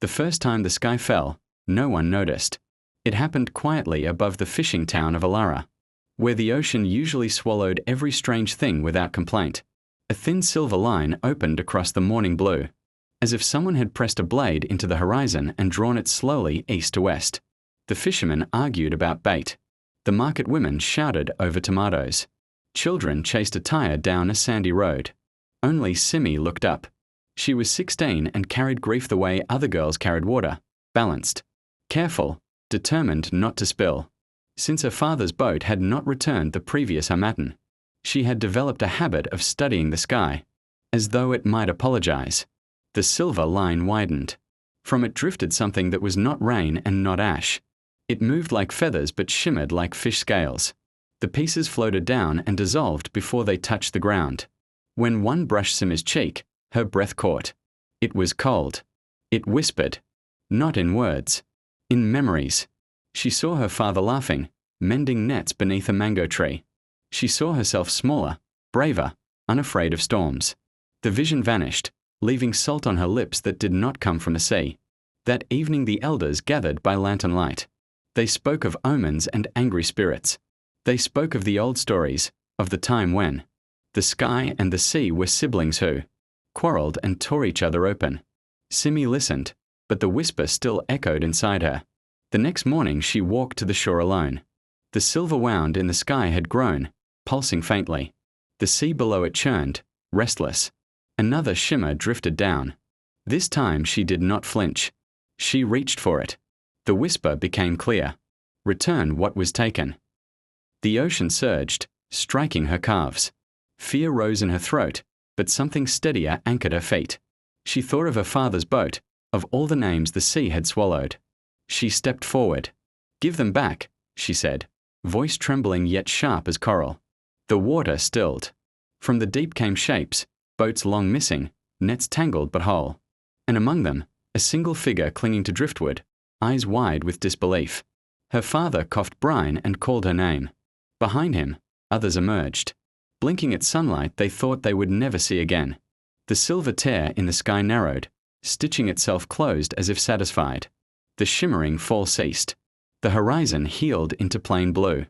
The first time the sky fell, no one noticed. It happened quietly above the fishing town of Alara, where the ocean usually swallowed every strange thing without complaint. A thin silver line opened across the morning blue, as if someone had pressed a blade into the horizon and drawn it slowly east to west. The fishermen argued about bait. The market women shouted over tomatoes. Children chased a tire down a sandy road. Only Simi looked up. She was 16 and carried grief the way other girls carried water, balanced, careful, determined not to spill. Since her father's boat had not returned the previous harmattan, she had developed a habit of studying the sky, as though it might apologize. The silver line widened. From it drifted something that was not rain and not ash. It moved like feathers but shimmered like fish scales. The pieces floated down and dissolved before they touched the ground. When one brushed Simi's cheek, her breath caught. It was cold. It whispered, not in words, in memories. She saw her father laughing, mending nets beneath a mango tree. She saw herself smaller, braver, unafraid of storms. The vision vanished, leaving salt on her lips that did not come from the sea. That evening the elders gathered by lantern light. They spoke of omens and angry spirits. They spoke of the old stories, of the time when the sky and the sea were siblings who quarreled and tore each other open. Simi listened, but the whisper still echoed inside her. The next morning she walked to the shore alone. The silver wound in the sky had grown, pulsing faintly. The sea below it churned, restless. Another shimmer drifted down. This time she did not flinch. She reached for it. The whisper became clear. Return what was taken. The ocean surged, striking her calves. Fear rose in her throat, but something steadier anchored her feet. She thought of her father's boat, of all the names the sea had swallowed. She stepped forward. Give them back, she said, voice trembling yet sharp as coral. The water stilled. From the deep came shapes, boats long missing, nets tangled but whole. And among them, a single figure clinging to driftwood, eyes wide with disbelief. Her father coughed brine and called her name. Behind him, others emerged. Blinking at sunlight they thought they would never see again. The silver tear in the sky narrowed, stitching itself closed as if satisfied. The shimmering fall ceased. The horizon healed into plain blue.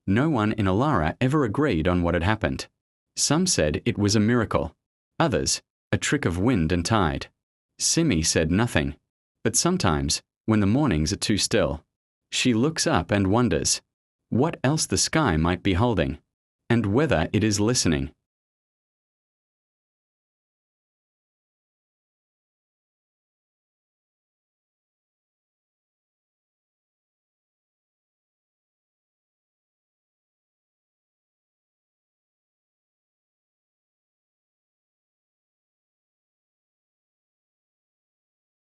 No one in Alara ever agreed on what had happened. Some said it was a miracle. Others, a trick of wind and tide. Simi said nothing. But sometimes, when the mornings are too still, she looks up and wonders what else the sky might be holding, and whether it is listening.